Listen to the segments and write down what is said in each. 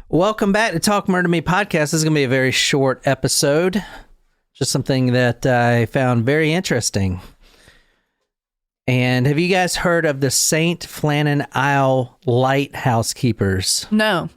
Welcome back to Talk Murder Me podcast. This is going to be a very short episode. Just something that I found very interesting. And have you guys heard of the St. Flannan Isles Lighthouse Keepers? No.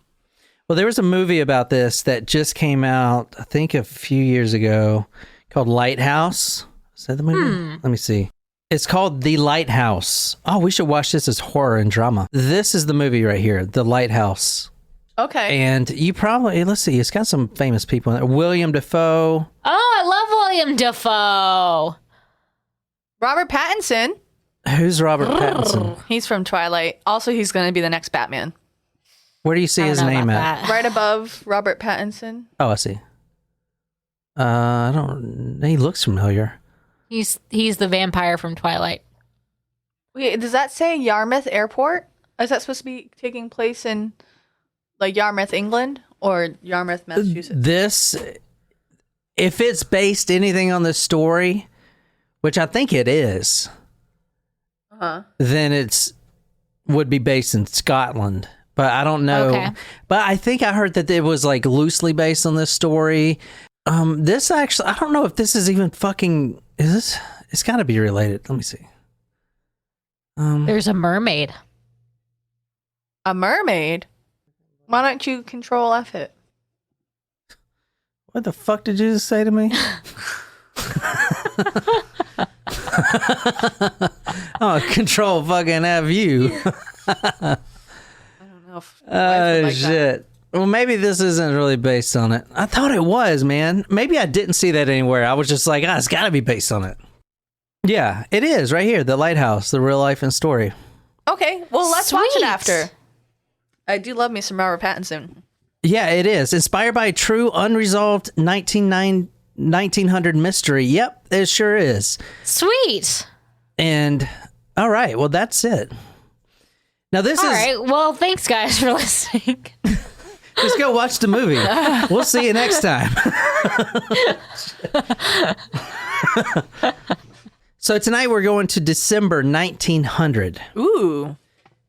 Well, there was a movie about this that just came out, I think a few years ago, called Lighthouse. Is that the movie? Let me see. It's called The Lighthouse. Oh, we should watch this as horror and drama. This is the movie right here, The Lighthouse. Okay. And you probably, let's see, it's got some famous people in there. William Dafoe. Oh, I love William Dafoe. Robert Pattinson. Who's Robert Pattinson? He's from Twilight. Also, he's going to be the next Batman. Where do you see his name at? Right above Robert Pattinson. Oh, I see. I don't, he looks familiar. He's the vampire from Twilight. Wait, does that say Yarmouth Airport? Is that supposed to be taking place in like Yarmouth, England, or Yarmouth, Massachusetts? This, if it's based anything on this story, which I think it is, then it's would be based in Scotland. But I don't know. Okay. But I think I heard that it was like loosely based on this story. This actually, I don't know if this is even fucking. Is this? It's got to be related. Let me see. There's a mermaid. A mermaid? Why don't you control F it? What the fuck did you just say to me? Oh, control fucking F you. I don't know if like shit. Well, maybe this isn't really based on it. I thought it was, man. Maybe I didn't see that anywhere. I was just like, it's got to be based on it. Yeah, it is right here. The Lighthouse, the real life and story. Okay, well, let's watch it Sweet. after. I do love me some Robert Pattinson. Yeah, it is. Inspired by a true, unresolved 1900 mystery. Yep, it sure is. Sweet. And, all right, well, that's it. Now, this All is... right. Well, thanks, guys, for listening. Just go watch the movie. We'll see you next time. So tonight we're going to December 1900. Ooh.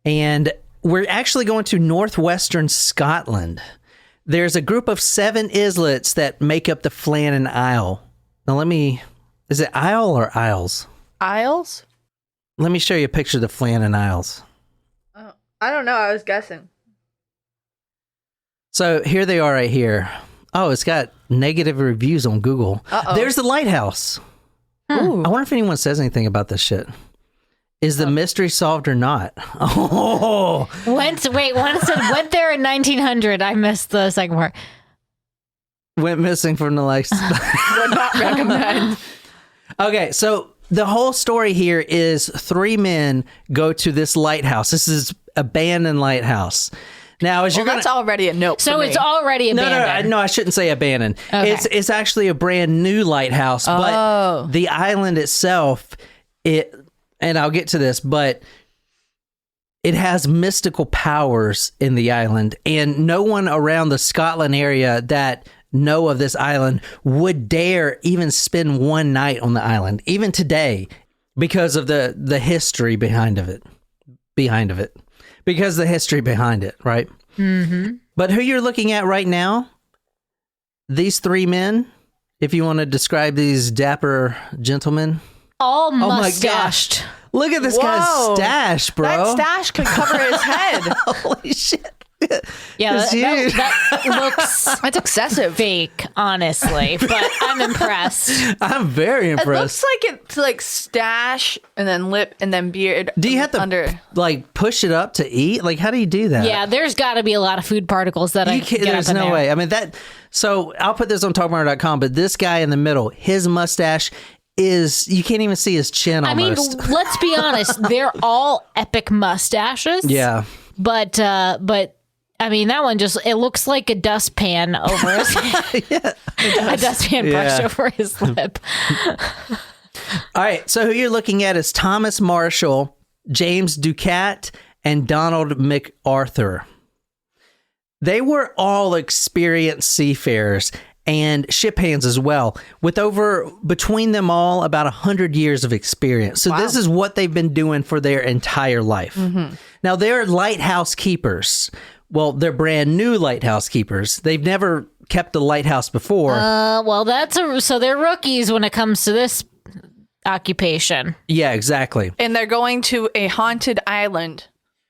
And we're actually going to northwestern Scotland. There's a group of 7 islets that make up the Flannan Isle. Now is it Isle or Isles? Isles? Let me show you a picture of the Flannan Isles. I don't know. I was guessing. So here they are right here. Oh, it's got negative reviews on Google. Uh-oh. There's the lighthouse. Ooh. I wonder if anyone says anything about this shit. Is the mystery solved or not? Oh, One said went there in 1900. I missed the second part. went missing from the likes. Would not recommend. Okay, so the whole story here is 3 men go to this lighthouse. This is abandoned lighthouse. Now, as Well, you're that's already a nope. So for it's me. already abandoned. No, I shouldn't say abandoned. Okay. It's actually a brand new lighthouse, but the island itself, and I'll get to this, but it has mystical powers in the island, and no one around the Scotland area that know of this island would dare even spend one night on the island, even today, because of the history behind it. Because the history behind it, right? Mm-hmm. But who you're looking at right now, these 3 men, if you want to describe these dapper gentlemen. All Oh mustached. my gosh. Look at this Whoa. guy's stash, bro. That stash could cover his head. Holy shit. Yeah, It's huge. that looks That's excessive. fake, honestly, but I'm impressed. I'm very It impressed. looks like it's like stash and then lip and then beard. Do you have to under? like push it up to eat? Like, how do you do that? Yeah, there's got to be a lot of food particles that I You can't, get there's up in no there. way. I mean, so I'll put this on talkmurder.com, but this guy in the middle, his mustache you can't even see his chin I mean, almost. let's be honest. They're all epic mustaches. Yeah. But I mean, that one it looks like a dustpan over his head. A dustpan brushed over his lip. All right. So who you're looking at is Thomas Marshall, James Ducat, and Donald MacArthur. They were all experienced seafarers and ship hands as well, with between them all about 100 years of experience. So this is what they've been doing for their entire life. Mm-hmm. Now, they're lighthouse keepers, Well, they're brand new lighthouse keepers. They've never kept a lighthouse before. So they're rookies when it comes to this occupation. Yeah, exactly. And they're going to a haunted island.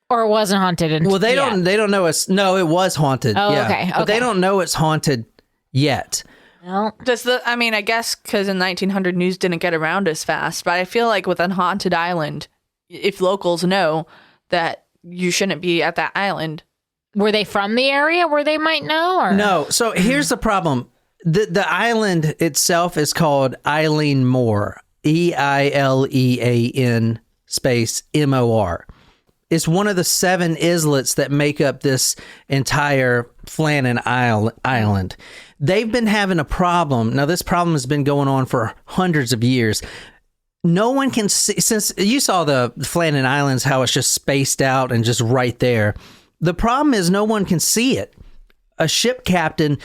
Or it wasn't haunted. Well, they don't know it's... No, it was haunted. Oh, yeah. okay. But they don't know it's haunted yet. No. I guess because in 1900 news didn't get around as fast, but I feel like with a haunted island, if locals know that you shouldn't be at that island. Were they from the area where they might know? Or? No. So here's the problem. The island itself is called Eileen Moor. EILEAN space MOR. It's one of the 7 islets that make up this entire Flannan Island. They've been having a problem. Now, this problem has been going on for hundreds of years. No one can see, since you saw the Flannan Islands, how it's just spaced out and just right there. The problem is no one can see it. A ship captain,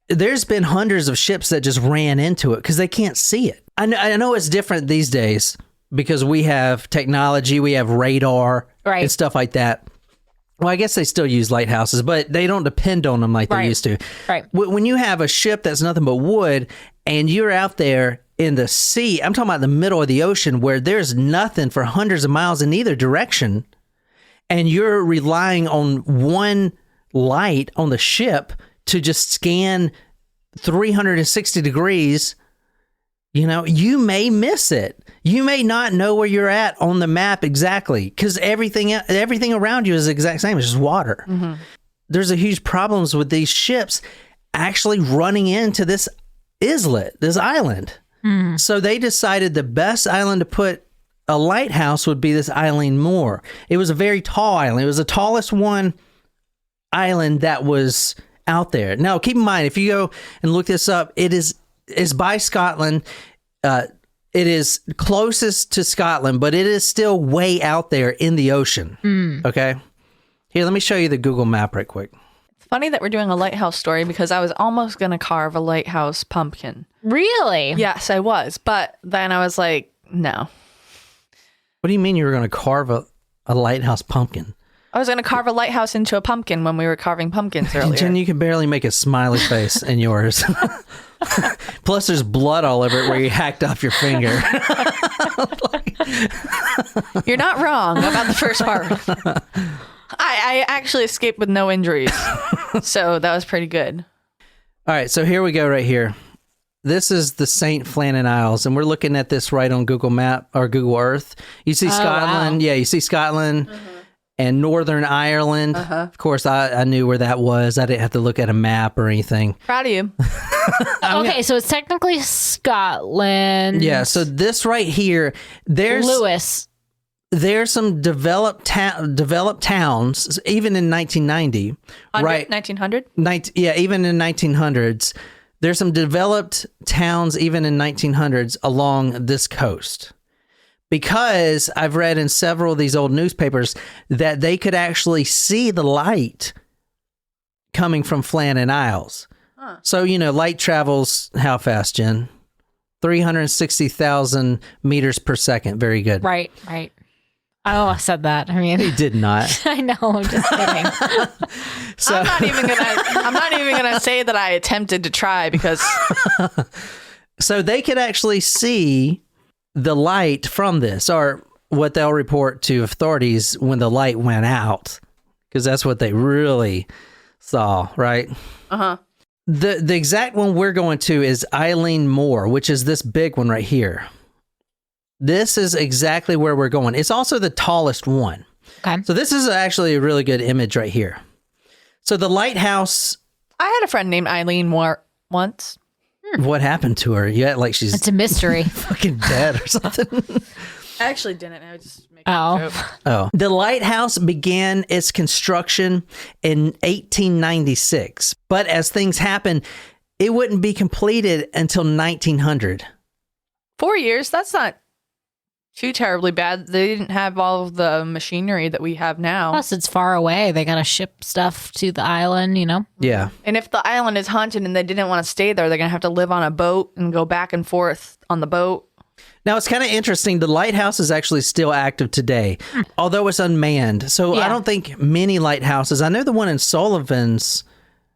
there's been hundreds of ships that just ran into it because they can't see it. I know it's different these days because we have technology, we have radar and stuff like that. Well, I guess they still use lighthouses, but they don't depend on them like they used to. Right. When you have a ship that's nothing but wood and you're out there in the sea, I'm talking about the middle of the ocean where there's nothing for hundreds of miles in either direction, and you're relying on one light on the ship to just scan 360 degrees, you may miss it. You may not know where you're at on the map exactly because everything around you is the exact same. It's just water. Mm-hmm. There's a huge problems with these ships actually running into this islet, this island. Mm. So they decided the best island to put a lighthouse would be this Eileen Moor. It was a very tall island. It was the tallest island that was out there. Now, keep in mind, if you go and look this up, it's by Scotland. It is closest to Scotland, but it is still way out there in the ocean. Mm. Okay? Here, let me show you the Google map right quick. It's funny that we're doing a lighthouse story because I was almost going to carve a lighthouse pumpkin. Really? Yes, I was. But then I was like, no. What do you mean you were going to carve a lighthouse pumpkin? I was going to carve a lighthouse into a pumpkin when we were carving pumpkins earlier. Jen, you can barely make a smiley face in yours. Plus, there's blood all over it where you hacked off your finger. You're not wrong about the first part. I actually escaped with no injuries, so that was pretty good. All right, so here we go right here. This is the St. Flannan Isles, and we're looking at this right on Google Map or Google Earth. You see Scotland. Wow. Yeah, you see Scotland. Mm-hmm. And Northern Ireland. Uh-huh. Of course, I knew where that was. I didn't have to look at a map or anything. Proud of you. Okay, so it's technically Scotland. Yeah, so this right here, there's some developed towns, even in 1990. Right? 1900? Yeah, even in 1900s. There's some developed towns, even in 1900s, along this coast. Because I've read in several of these old newspapers that they could actually see the light coming from Flannan Isles. Huh. So, light travels how fast, Jen? 360,000 meters per second. Very good. Right. Oh, I said that. I mean, he did not. I know. I'm just kidding. So, I'm not even gonna say that I attempted to try because. So they could actually see the light from this, or what they'll report to authorities when the light went out, because that's what they really saw, right? Uh-huh. The exact one we're going to is Eileen Moor, which is this big one right here. This is exactly where we're going. It's also the tallest one. Okay. So this is actually a really good image right here. So the lighthouse... I had a friend named Eileen Moor once. What happened to her? Yeah, like she's... It's a mystery. Fucking dead or something. I actually didn't. I was just making a joke. Oh. The lighthouse began its construction in 1896. But as things happened, it wouldn't be completed until 1900. 4 years? That's not too terribly bad. They didn't have all of the machinery that we have now. Plus, it's far away. They got to ship stuff to the island, Yeah. And if the island is haunted and they didn't want to stay there, they're going to have to live on a boat and go back and forth on the boat. Now, it's kind of interesting. The lighthouse is actually still active today, although it's unmanned. So I don't think many lighthouses. I know the one in Sullivan's.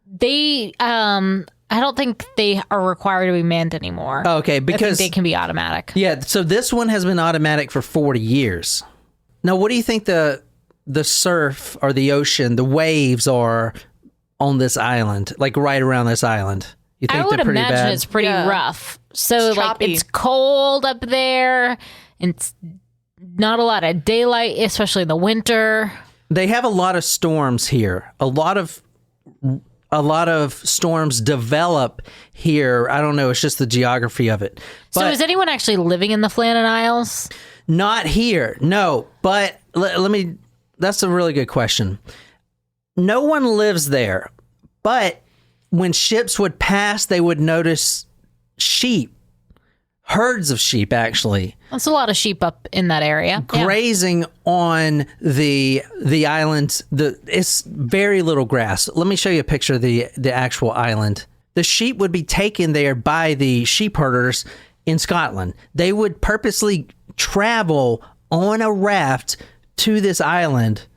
They, I don't think they are required to be manned anymore. Okay, because I think they can be automatic. Yeah, so this one has been automatic for 40 years. Now, what do you think the surf or the ocean, the waves are on this island, like right around this island? You think I would they're pretty imagine bad? it's pretty rough. So It's like choppy. it's cold up there, and it's not a lot of daylight, especially in the winter. They have a lot of storms here. A lot of storms develop here. I don't know. It's just the geography of it. So is anyone actually living in the Flannan Isles? Not here, no. But let me. That's a really good question. No one lives there, but when ships would pass, they would notice sheep, herds of sheep, actually. That's a lot of sheep up in that area. Grazing on the island. It's very little grass. Let me show you a picture of the actual island. The sheep would be taken there by the sheep herders in Scotland. They would purposely travel on a raft to this island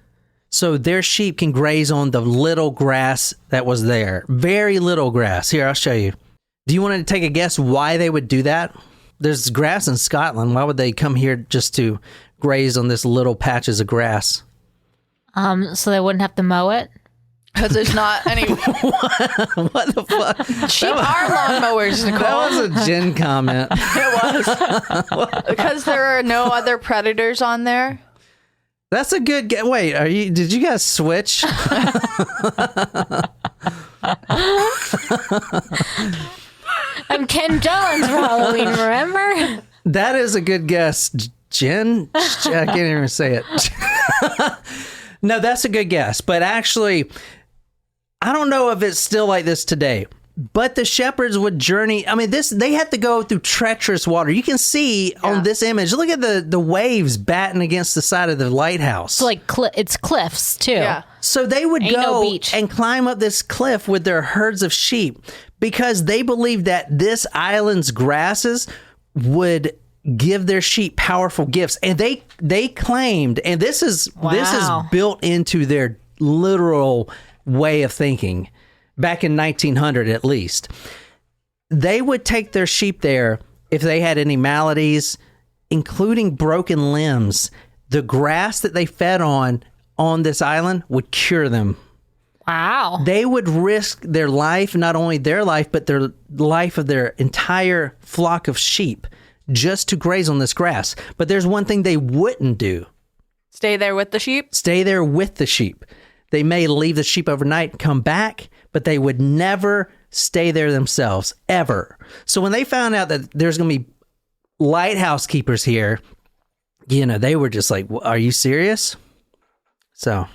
so their sheep can graze on the little grass that was there. Very little grass. Here, I'll show you. Do you want to take a guess why they would do that? There's grass in Scotland. Why would they come here just to graze on this little patches of grass? So they wouldn't have to mow it. Because there's not any. What the fuck? Sheep are lawnmowers, Nicole. That was a Jen comment. It was. Because there are no other predators on there. That's a good wait, did you guys switch? I'm Ken Johns for Halloween, remember? That is a good guess, Jen. I can't even say it. No, that's a good guess. But actually, I don't know if it's still like this today. But the shepherds would journey. I mean, they had to go through treacherous water. You can see on this image. Look at the waves batting against the side of the lighthouse. It's like it's cliffs too. Yeah. So they would Ain't go no beach. and climb up this cliff with their herds of sheep because they believed that this island's grasses would give their sheep powerful gifts. And they claimed, and this is built into their literal way of thinking. Back in 1900, at least, they would take their sheep there if they had any maladies, including broken limbs. The grass that they fed on this island would cure them. Wow. They would risk their life, not only their life, but their life of their entire flock of sheep just to graze on this grass. But there's one thing they wouldn't do. Stay there with the sheep? Stay there with the sheep. They may leave the sheep overnight and come back, but they would never stay there themselves, ever. So when they found out that there's going to be lighthouse keepers here, they were just like, are you serious? So.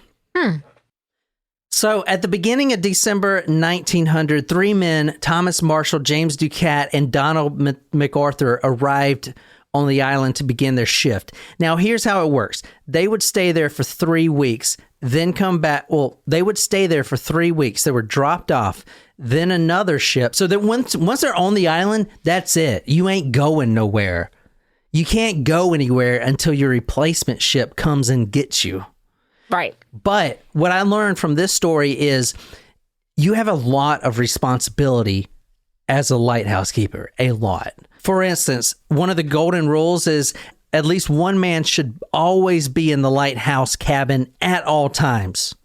So at the beginning of December 1900, three men, Thomas Marshall, James Ducat, and Donald MacArthur, arrived on the island to begin their shift. Now, here's how it works. They would stay there for 3 weeks, then come back. Well, they would stay there for 3 weeks. They were dropped off. Then another ship. So that once they're on the island, that's it. You ain't going nowhere. You can't go anywhere until your replacement ship comes and gets you. Right. But what I learned from this story is you have a lot of responsibility as a lighthouse keeper. A lot. For instance, one of the golden rules is at least one man should always be in the lighthouse cabin at all times.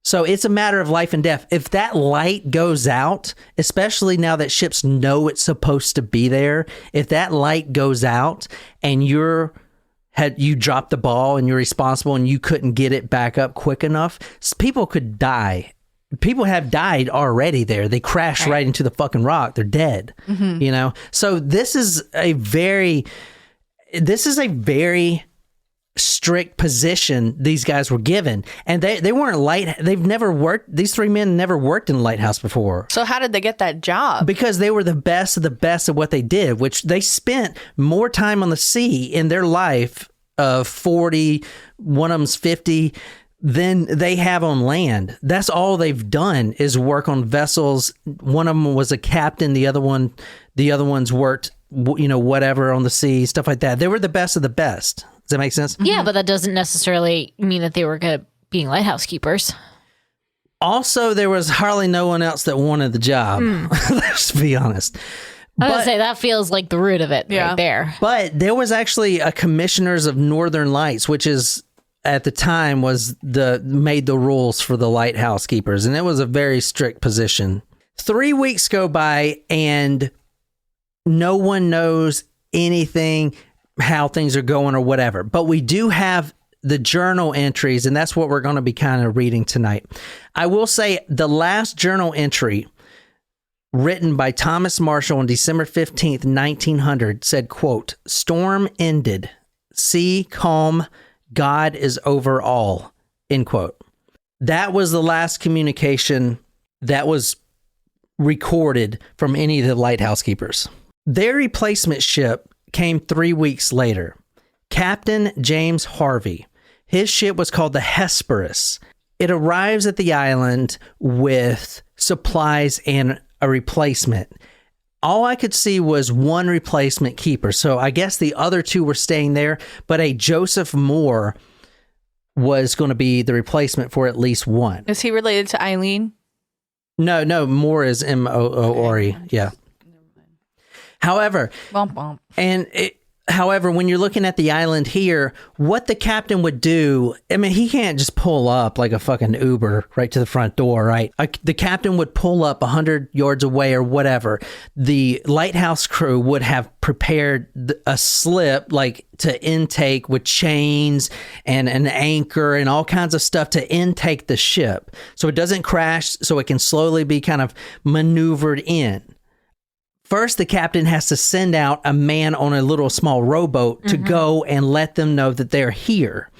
So it's a matter of life and death. If that light goes out, especially now that ships know it's supposed to be there, if that light goes out and you dropped the ball and you're responsible and you couldn't get it back up quick enough, people could die. People have died already there. They crashed right into the fucking rock. They're dead. Mm-hmm. So this is a very strict position these guys were given, and they weren't they've never worked. These three men never worked in a lighthouse before. So how did they get that job? Because they were the best of the best of what they did, which they spent more time on the sea in their life of 40, one of them's 50, than they have on land. That's all they've done is work on vessels. One of them was a captain. The other ones worked whatever on the sea, stuff like that. They were the best of the best. Does that make sense? Yeah, but that doesn't necessarily mean that they were good at being lighthouse keepers. Also, there was hardly no one else that wanted the job. Let's be honest. I was going to say, that feels like the root of it right there. But there was actually a commissioners of Northern Lights, which is at the time made the rules for the lighthouse keepers. And it was a very strict position. 3 weeks go by and no one knows anything, how things are going or whatever. But we do have the journal entries, and that's what we're going to be kind of reading tonight. I will say the last journal entry written by Thomas Marshall on December 15th, 1900 said, quote, "Storm ended, sea calm, God is over all," end quote. That was the last communication that was recorded from any of the lighthouse keepers. Their replacement ship came 3 weeks later. Captain James Harvey. His ship was called the Hesperus. It arrives at the island with supplies and a replacement. All I could see was one replacement keeper. So I guess the other two were staying there, but a Joseph Moore was going to be the replacement for at least one. Is he related to Eileen? No, Moore is M-O-O-R-E. Yeah. However, however, when you're looking at the island here, what the captain would do, I mean, he can't just pull up like a fucking Uber right to the front door, right? The captain would pull up 100 yards away or whatever. The lighthouse crew would have prepared a slip like to intake with chains and an anchor and all kinds of stuff to intake the ship so it doesn't crash, so it can slowly be kind of maneuvered in. First, the captain has to send out a man on a little small rowboat to go and let them know that they're here.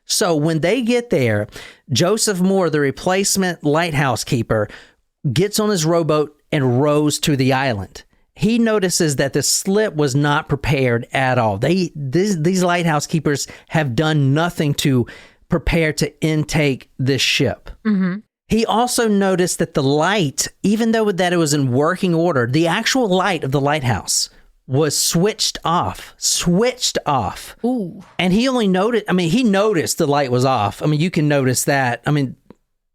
So when they get there, Joseph Moore, the replacement lighthouse keeper, gets on his rowboat and rows to the island. He notices that the slip was not prepared at all. These lighthouse keepers have done nothing to prepare to intake this ship. Mm-hmm. He also noticed that the light, even though that it was in working order, the actual light of the lighthouse was switched off. Ooh. And he only he noticed the light was off. I mean, you can notice that. I mean,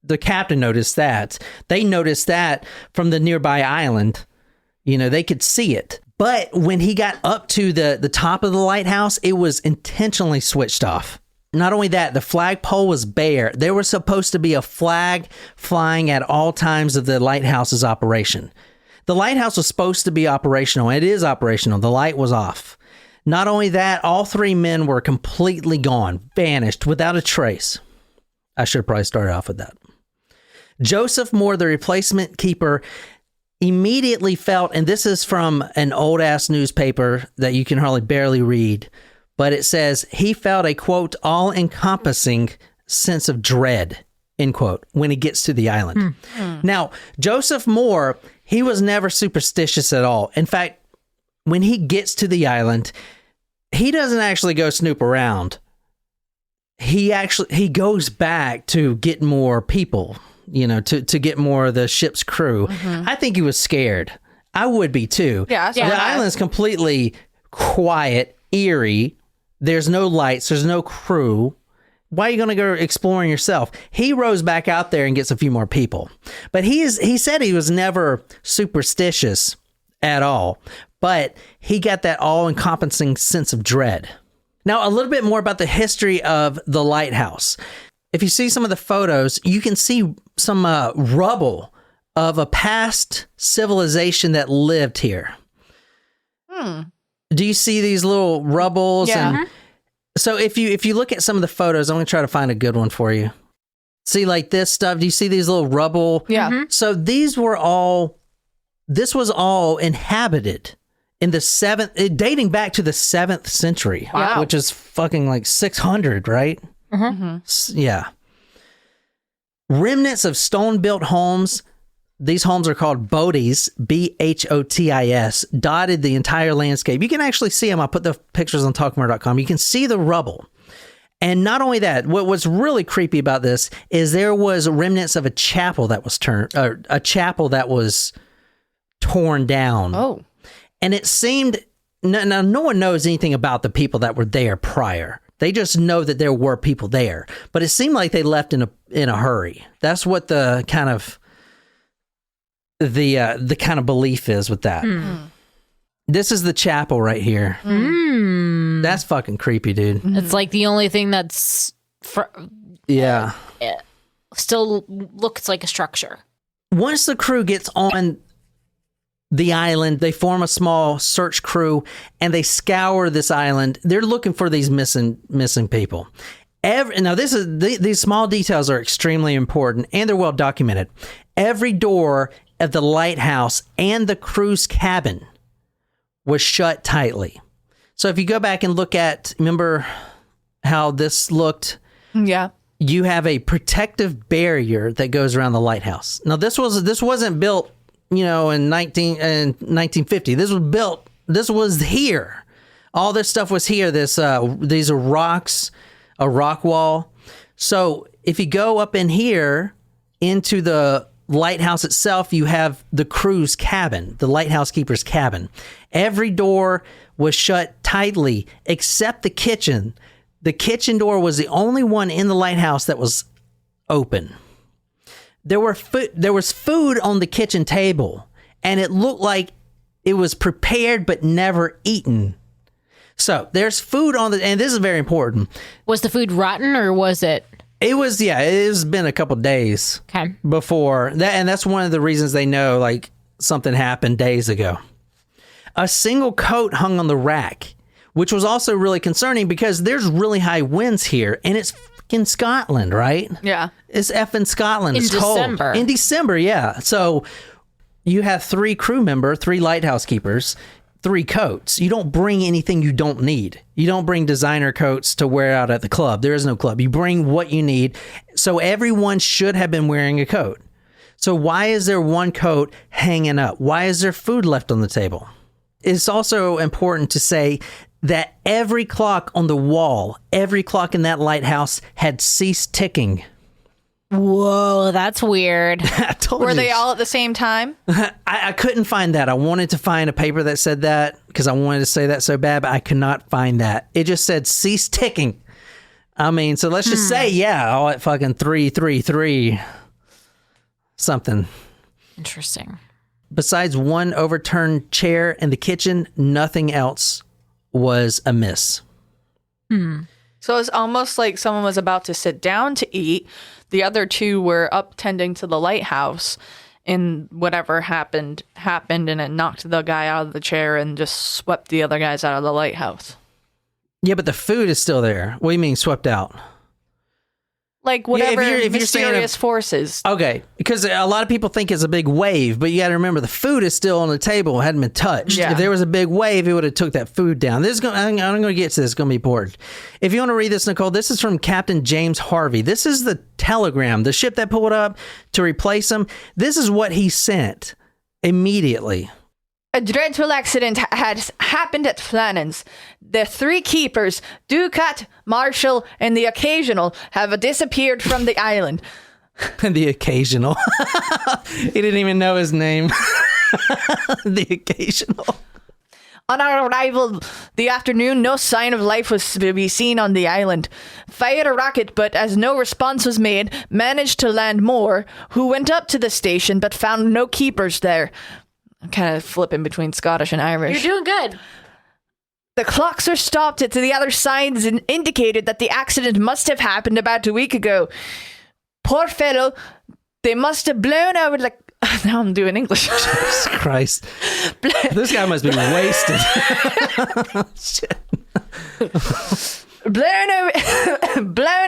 the captain noticed that. They noticed that from the nearby island. They could see it. But when he got up to the top of the lighthouse, it was intentionally switched off. Not only that, the flagpole was bare. There was supposed to be a flag flying at all times of the lighthouse's operation. The lighthouse was supposed to be operational. It is operational. The light was off. Not only that, all three men were completely gone, vanished, without a trace. I should have probably started off with that. Joseph Moore, the replacement keeper, immediately felt, and this is from an old-ass newspaper that you can hardly barely read, but it says he felt a, quote, all-encompassing sense of dread, end quote, when he gets to the island. Now, Joseph Moore, he was never superstitious at all. In fact, when he gets to the island, he doesn't actually go snoop around. He goes back to get more people, to get more of the ship's crew. Mm-hmm. I think he was scared. I would be too. Yeah. The island's completely quiet, eerie. There's no lights. There's no crew. Why are you going to go exploring yourself? He rows back out there and gets a few more people. But he said he was never superstitious at all. But he got that all-encompassing sense of dread. Now, a little bit more about the history of the lighthouse. If you see some of the photos, you can see some rubble of a past civilization that lived here. Do you see these little rubbles? Yeah. And so if you look at some of the photos, I'm going to try to find a good one for you. See, like this stuff. Do you see these little rubble? Yeah. Mm-hmm. So this was all inhabited in the dating back to the 7th century, wow. which is fucking like 600, right? Mm-hmm. Yeah. Remnants of stone-built homes. These homes are called boaties, B-H-O-T-I-S, dotted the entire landscape. You can actually see them. I'll put the pictures on talkmore.com. You can see the rubble. And not only that, what was really creepy about this is there was remnants of a chapel that was torn down. Oh. And it seemed no one knows anything about the people that were there prior. They just know that there were people there, but it seemed like they left in a hurry. That's what the kind of belief is with that. This is the chapel right here. That's fucking creepy, dude. It's like the only thing that's still looks like a structure. Once the crew gets on the island, they form a small search crew and they scour this island. They're looking for these missing people. Now, these small details are extremely important and they're well documented. Every door of the lighthouse and the crew's cabin was shut tightly. So if you go back and look at, remember how this looked? Yeah. You have a protective barrier that goes around the lighthouse. Now, this wasn't built, in 1950. This was here. All this stuff was here. These are rocks, a rock wall. So if you go up in here into the lighthouse itself, you have the crew's cabin, the lighthouse keeper's cabin. Every door was shut tightly except the kitchen. The kitchen door was the only one in the lighthouse that was open. There was food on the kitchen table, and it looked like it was prepared but never eaten. So there's food on and this is very important. Was the food rotten or was it? It was, it's been a couple days before that. And that's one of the reasons they know like something happened days ago. A single coat hung on the rack, which was also really concerning because there's really high winds here and it's in Scotland, right? Yeah. It's effing Scotland. It's December. Cold. In December, yeah. So you have 3 lighthouse keepers, 3 coats. You don't bring anything you don't need. You don't bring designer coats to wear out at the club. There is no club. You bring what you need. So everyone should have been wearing a coat. So why is there one coat hanging up? Why is there food left on the table? It's also important to say that every clock on the wall, every clock in that lighthouse had ceased ticking. Whoa, that's weird. Were they all at the same time? I couldn't find that. I wanted to find a paper that said that because I wanted to say that so bad, but I could not find that. It just said cease ticking. I mean, so let's just say, all at fucking 333 something. Interesting. Besides one overturned chair in the kitchen, nothing else was amiss. So it's almost like someone was about to sit down to eat. The other 2 were up tending to the lighthouse, and whatever happened, and it knocked the guy out of the chair and just swept the other guys out of the lighthouse. Yeah, but the food is still there. What do you mean swept out? Like whatever if you're mysterious forces. Okay, because a lot of people think it's a big wave, but you got to remember the food is still on the table, hadn't been touched. Yeah. If there was a big wave, it would have took that food down. I'm going to get to this. It's going to be important. If you want to read this, Nicole, this is from Captain James Harvey. This is the telegram, the ship that pulled up to replace him. This is what he sent immediately. A dreadful accident had happened at Flannan's. The 3 keepers, Ducat, Marshall, and the Occasional, have disappeared from the island. The Occasional. He didn't even know his name. The Occasional. On our arrival the afternoon, no sign of life was to be seen on the island. Fired a rocket, but as no response was made, managed to land more, who went up to the station but found no keepers there. I'm kind of flipping between Scottish and Irish. You're doing good. The clocks are stopped at the other sides and indicated that the accident must have happened about a week ago. Poor fellow, they must have blown over like... Now I'm doing English. Jesus Christ. This guy must be wasted. Shit. Blown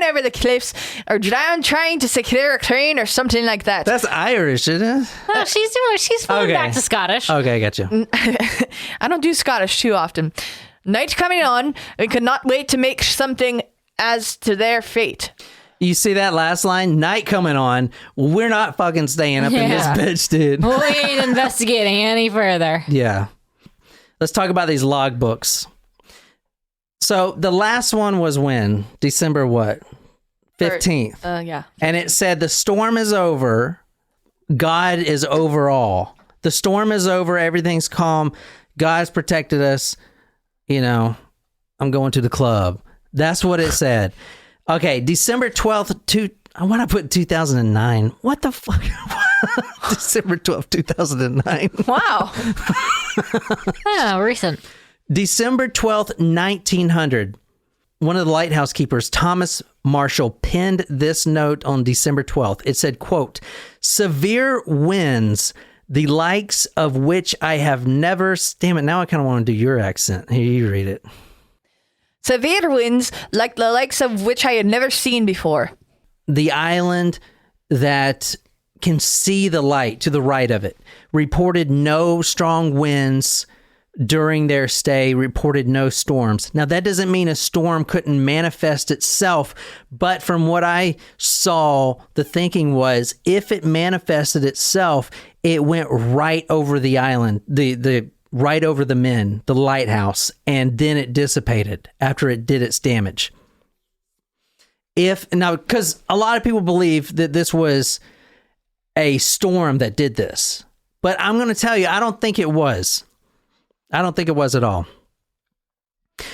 over the cliffs or drowned trying to secure a crane or something like that. That's Irish, isn't it? No, she's falling back to Scottish. Okay, I got you. I don't do Scottish too often. Night coming on, we could not wait to make something as to their fate. You see that last line? Night coming on. We're not fucking staying up in this bitch, dude. We ain't investigating any further. Yeah. Let's talk about these logbooks. So the last one was when? December what? 15th. Yeah. And it said the storm is over. God is over all. The storm is over. Everything's calm. God's protected us. I'm going to the club. That's what it said. Okay, December 12th, why did I put 2009? What the fuck? December 12th, 2009. Wow. Oh, recent. December 12th, 1900. One of the lighthouse keepers, Thomas Marshall, penned this note on December 12th. It said, quote, "Severe winds, the likes of which I have never..." Damn it, now I kind of want to do your accent. Here, you read it. "Severe winds, like the likes of which I had never seen before." The island that can see the light to the right of it reported no strong winds during their stay, reported no storms. Now, that doesn't mean a storm couldn't manifest itself, but from what I saw, the thinking was if it manifested itself, it went right over the island, the right over the men, the lighthouse, and then it dissipated after it did its damage. Because a lot of people believe that this was a storm that did this, but I'm going to tell you, I don't think it was. I don't think it was at all.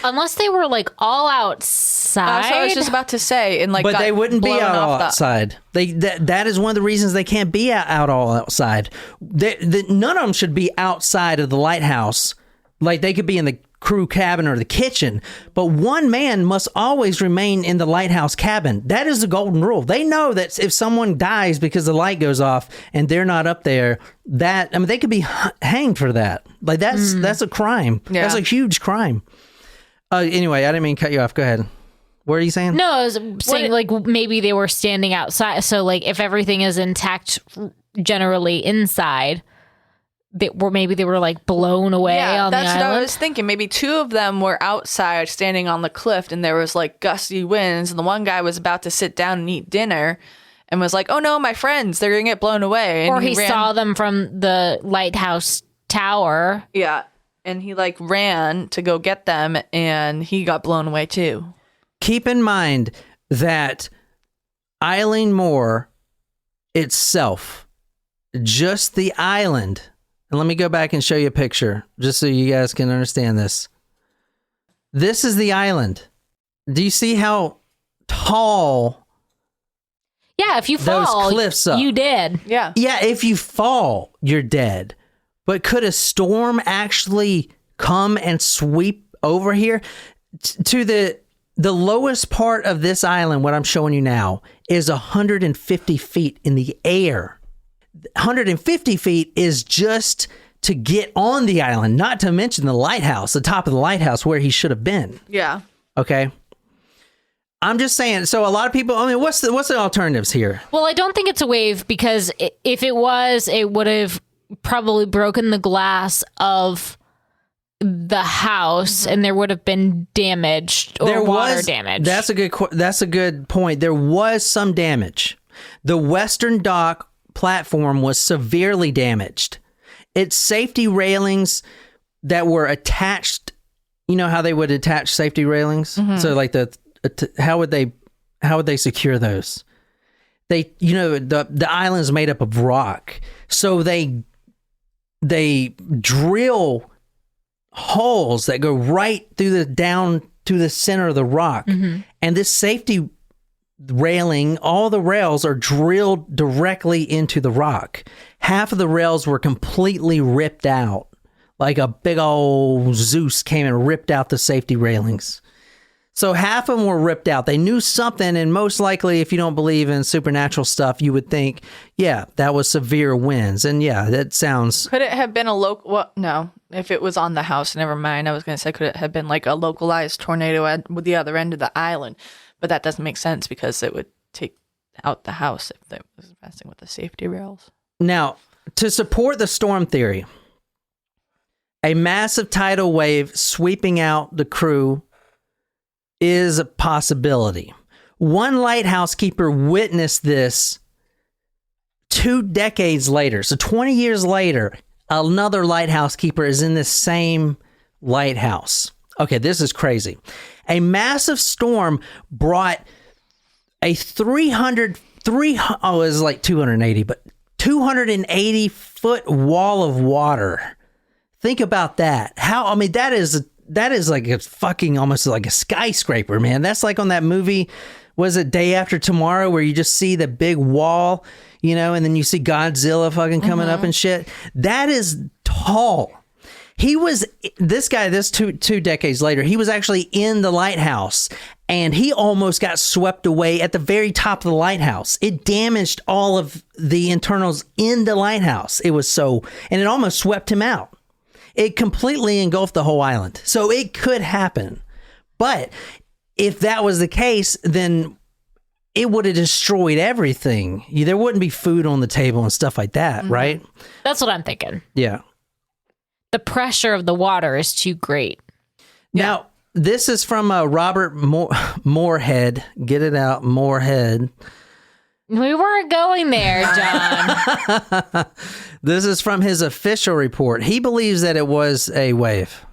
Unless they were like all outside. So I was just about to say, but they wouldn't be out all outside. That is one of the reasons they can't be out all outside. None of them should be outside of the lighthouse. Like they could be in the crew cabin or the kitchen, but one man must always remain in the lighthouse cabin. That is the golden rule. They know that if someone dies because the light goes off and they're not up there, they could be hanged for that. Like that's a crime. Yeah. That's a huge crime. Anyway, I didn't mean to cut you off. Go ahead. What are you saying? No, I was saying like maybe they were standing outside. So like if everything is intact generally inside, maybe they were like blown away on the island. That's what I was thinking. Maybe two of them were outside standing on the cliff and there was like gusty winds and the one guy was about to sit down and eat dinner and was like, "Oh no, my friends, they're going to get blown away." And or he saw them from the lighthouse tower. Yeah. And he like ran to go get them and he got blown away too. Keep in mind that Eileen Moore itself, just the island. And let me go back and show you a picture just so you guys can understand this. This is the island. Do you see how tall? Yeah, if you fall, those cliffs up? You dead. Yeah. Yeah, if you fall, you're dead. But could a storm actually come and sweep over here? To the lowest part of this island, what I'm showing you now, is 150 feet in the air. 150 feet is just to get on the island, not to mention the lighthouse, the top of the lighthouse where he should have been. Yeah. Okay. I'm just saying. So a lot of people, what's the alternatives here? Well, I don't think it's a wave because if it was, it would have probably broken the glass of the house and there would have been damage or water damage. That's a good point. There was some damage. The western dock platform was severely damaged. Its safety railings that were attached, you know how they would attach safety railings? Mm-hmm. So like how would they secure those? The island's made up of rock. So they drill holes that go right through down to the center of the rock. Mm-hmm. And this safety railing, all the rails are drilled directly into the rock. Half of the rails were completely ripped out. Like a big old Zeus came and ripped out the safety railings. So half of them were ripped out. They knew something, and most likely, if you don't believe in supernatural stuff, you would think, yeah, that was severe winds. And yeah, that sounds... Could it have been a local... Well, no. If it was on the house, never mind. I was going to say, could it have been like a localized tornado at the other end of the island? But that doesn't make sense because it would take out the house if it was messing with the safety rails. Now, to support the storm theory, a massive tidal wave sweeping out the crew is a possibility. One lighthouse keeper witnessed this 2 decades later. So 20 years later, another lighthouse keeper is in this same lighthouse. Okay, this is crazy. A massive storm brought a 280 foot wall of water. Think about that. That that is like a fucking almost like a skyscraper, man. That's like on that movie, was it Day After Tomorrow, where you just see the big wall, you know, and then you see Godzilla fucking coming up and shit. That is tall. This two decades later, he was actually in the lighthouse, and he almost got swept away at the very top of the lighthouse. It damaged all of the internals in the lighthouse. And it almost swept him out. It completely engulfed the whole island. So it could happen. But if that was the case, then it would have destroyed everything. There wouldn't be food on the table and stuff like that, right? That's what I'm thinking. Yeah. The pressure of the water is too great. Now, this is from Robert Moorhead. Get it out, Moorhead. We weren't going there, John. This is from his official report. He believes that it was a wave.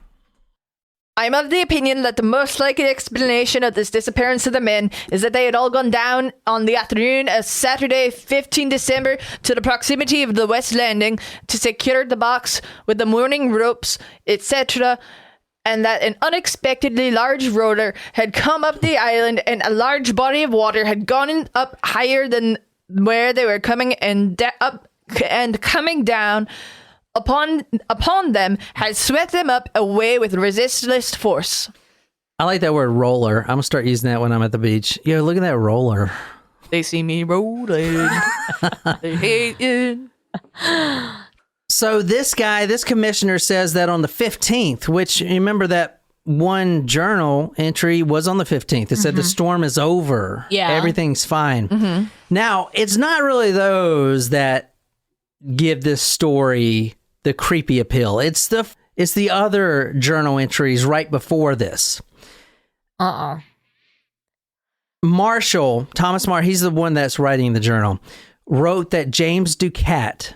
I'm of the opinion that the most likely explanation of this disappearance of the men is that they had all gone down on the afternoon of Saturday, 15 December, to the proximity of the West Landing to secure the box with the mooring ropes, etc., and that an unexpectedly large roller had come up the island and a large body of water had gone up higher than where they were coming and coming down upon them had swept them up away with resistless force. I like that word roller. I'm going to start using that when I'm at the beach. Yo, look at that roller. They see me rolling. They hate it. So this commissioner says that on the 15th, which you remember that one journal entry was on the 15th. It said the storm is over. Yeah. Everything's fine. Now, it's not really those that give this story the creepy appeal. It's the other journal entries right before this. Thomas Marshall, he's the one that's writing the journal, wrote that James Ducat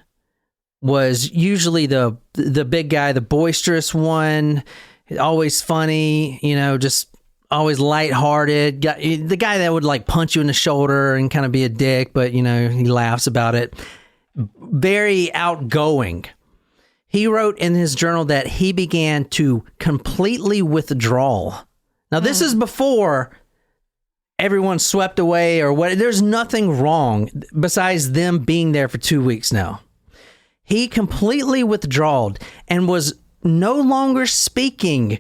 was usually the big guy, the boisterous one, always funny, you know, just always lighthearted, the guy that would like punch you in the shoulder and kind of be a dick, but you know, he laughs about it. Very outgoing. He wrote in his journal that he began to completely withdraw. Now, this is before everyone swept away or what. There's nothing wrong besides them being there for 2 weeks now. He completely withdrawed and was no longer speaking.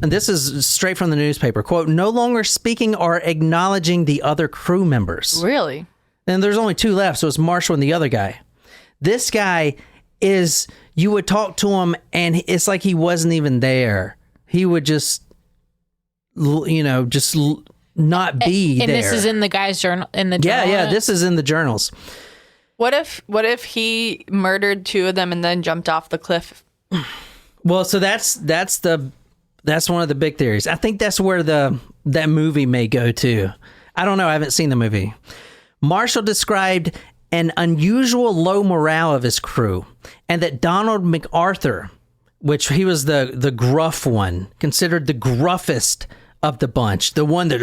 And this is straight from the newspaper. Quote, no longer speaking or acknowledging the other crew members. Really? And there's only two left, so it's Marshall and the other guy. This guy is, you would talk to him and it's like he wasn't even there. He would just, you know, just not be and there. And this is in the guy's journal, in the journal? Yeah, this is in the journals. What if he murdered two of them and then jumped off the cliff? Well, so that's one of the big theories. I think that's where that movie may go to. I don't know. I haven't seen the movie. Marshall described an unusual low morale of his crew, and that Donald MacArthur, which he was the gruff one, considered the gruffest of the bunch, the one that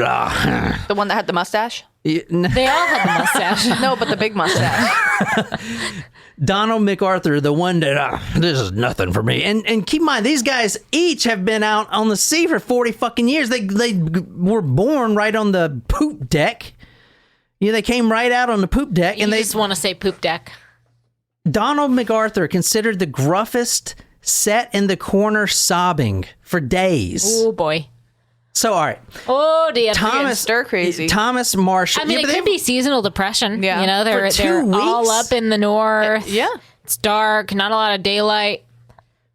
the one that had the mustache. They all had the mustache. No, but the big mustache. Donald MacArthur, the one that this is nothing for me. And keep in mind, these guys each have been out on the sea for 40 fucking years. They were born right on the poop deck. Yeah, they came right out on the poop deck, and they just want to say poop deck. Donald MacArthur, considered the gruffest, sat in the corner sobbing for days. Oh boy. So all right. Oh dear. Stir crazy. Thomas Marshall. I mean, it could be seasonal depression. Yeah. You know, they're all up in the north. Yeah. It's dark, not a lot of daylight.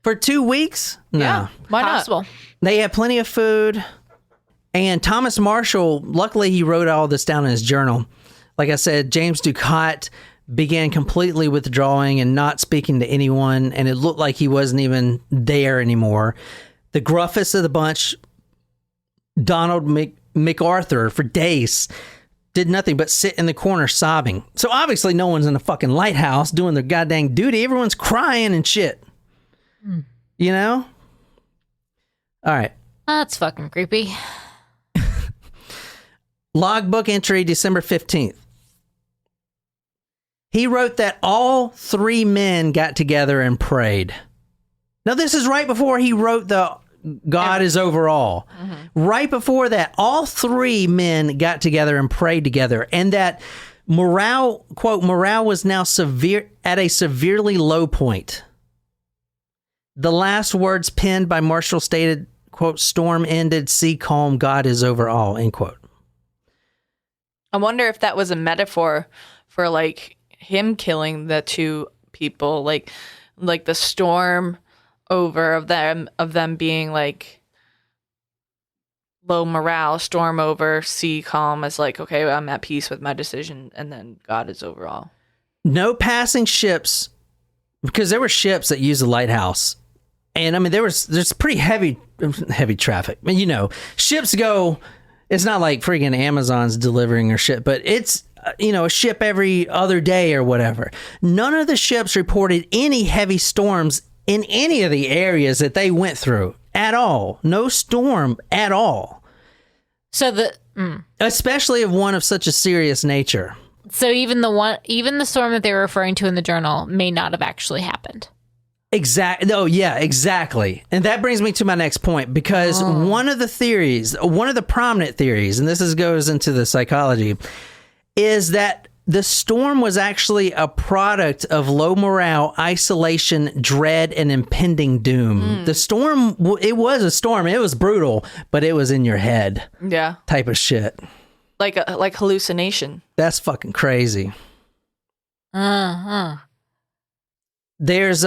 For 2 weeks? No. Yeah. Why Possible. not? They had plenty of food. And Thomas Marshall, luckily he wrote all this down in his journal. Like I said, James Ducat began completely withdrawing and not speaking to anyone, and it looked like he wasn't even there anymore. The gruffest of the bunch, Donald MacArthur, for days, did nothing but sit in the corner sobbing. So obviously no one's in the fucking lighthouse doing their goddamn duty. Everyone's crying and shit. You know? All right. That's fucking creepy. Logbook entry, December 15th. He wrote that all three men got together and prayed. Now, this is right before he wrote the God is over all. Right before that, all three men got together and prayed together, and that morale, quote, morale was now at a severely low point. The last words penned by Marshall stated, quote, storm ended, sea calm, God is over all, end quote. I wonder if that was a metaphor for like him killing the two people, like the storm over of them being like low morale, storm over, sea calm is like, okay, I'm at peace with my decision, and then God is over all. No passing ships, because there were ships that used the lighthouse. And I mean, there's pretty heavy traffic. I mean, you know, ships go, it's not like freaking Amazon's delivering their shit, but it's, you know, a ship every other day or whatever. None of the ships reported any heavy storms in any of the areas that they went through at all. No storm at all. So especially of one of such a serious nature. So even the storm that they were referring to in the journal may not have actually happened. Exactly. Oh, yeah, exactly. And that brings me to my next point, because one of the prominent theories, and this goes into the psychology, is that the storm was actually a product of low morale, isolation, dread, and impending doom. The storm, it was a storm. It was brutal, but it was in your head. Yeah. Type of shit. Like hallucination. That's fucking crazy. There's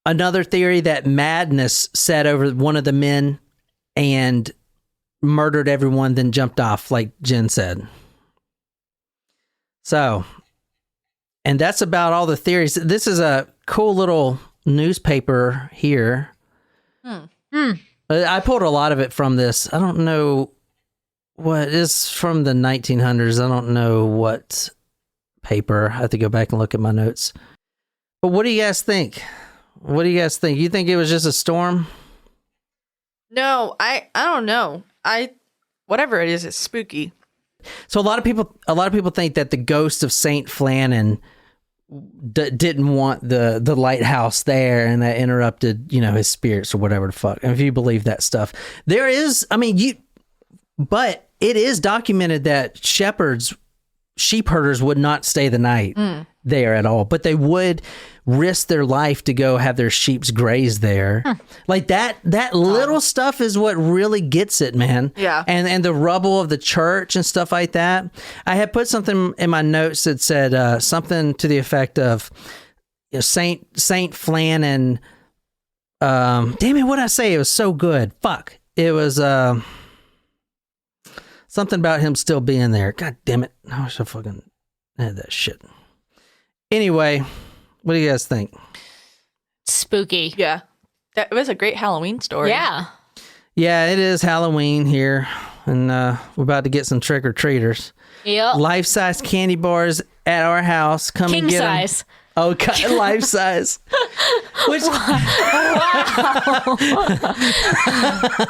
another theory that madness set over one of the men and murdered everyone, then jumped off, like Jen said. So, and that's about all the theories. This is a cool little newspaper here. I pulled a lot of it from this. I don't know what is from the 1900s. I don't know what paper. I have to go back and look at my notes. But what do you guys think? What do you guys think? You think it was just a storm? No, I don't know. Whatever it is, it's spooky. So a lot of people think that the ghost of Saint Flannan didn't want the lighthouse there, and that interrupted, you know, his spirits or whatever the fuck. And if you believe that stuff, there is, I mean, but it is documented that sheep herders would not stay the night there at all, but they would risk their life to go have their sheeps graze there. Like that little stuff is what really gets it, man. Yeah. And the rubble of the church and stuff like that. I had put something in my notes that said something to the effect of, you know, Saint Flannan. Damn it, what'd I say? It was so good. Fuck. It was something about him still being there. God damn it. I wish I fucking had that shit. Anyway, what do you guys think? Spooky. Yeah. That was a great Halloween story. Yeah. Yeah, it is Halloween here, and we're about to get some trick-or-treaters. Yep. Life-size candy bars at our house. Come King and get size. them. Oh, life-size. Which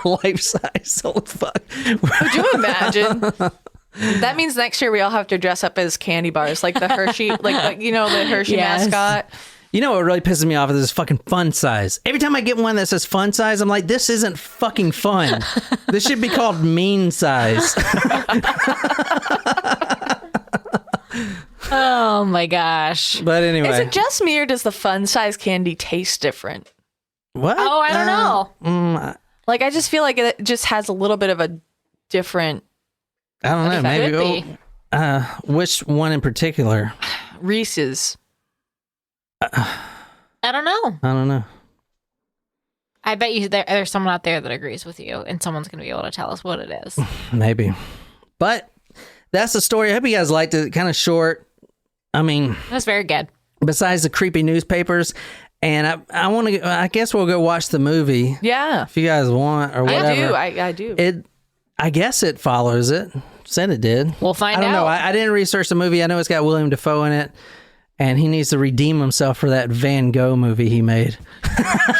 life-size. Holy fuck. Could you imagine? That means next year we all have to dress up as candy bars, like the Hershey, like you know, the Hershey mascot. You know what really pisses me off is this fucking fun size. Every time I get one that says fun size, I'm like, this isn't fucking fun. This should be called mean size. Oh my gosh. But anyway. Is it just me, or does the fun size candy taste different? What? Oh, I don't know. Like, I just feel like it just has a little bit of a different... I don't know. Maybe. Which one in particular? Reese's. I don't know. I don't know. I bet you there's someone out there that agrees with you, and someone's going to be able to tell us what it is. Maybe. But that's the story. I hope you guys liked it. Kind of short. I mean... That's very good. Besides the creepy newspapers. And I want to... I guess we'll go watch the movie. Yeah. If you guys want or whatever. I do. I guess it follows it. Said it did. We'll find out. I don't know. I didn't research the movie. I know it's got William Dafoe in it. And he needs to redeem himself for that Van Gogh movie he made.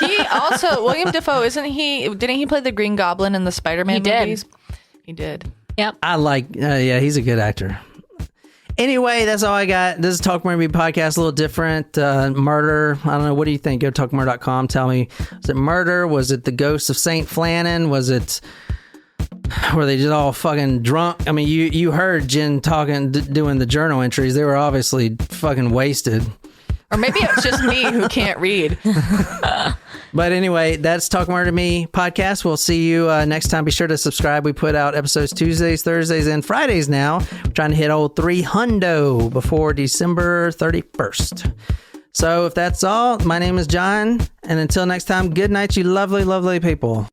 He also... William Dafoe, didn't he play the Green Goblin in the Spider-Man movies? He did. Yep. I like... yeah, he's a good actor. Anyway, that's all I got. This is Talk Murder Me podcast, a little different. Murder. I don't know. What do you think? Go to talkmurder.com. Tell me, was it murder? Was it the ghost of St. Flannan? Was it... Were they just all fucking drunk? I mean, you heard Jen talking, doing the journal entries. They were obviously fucking wasted. Or maybe it's just me who can't read. But anyway, that's Talk Murder Me podcast. We'll see you next time. Be sure to subscribe. We put out episodes Tuesdays, Thursdays, and Fridays now. We're trying to hit old 300 before December 31st. So if that's all, my name is John. And until next time, good night, you lovely, lovely people.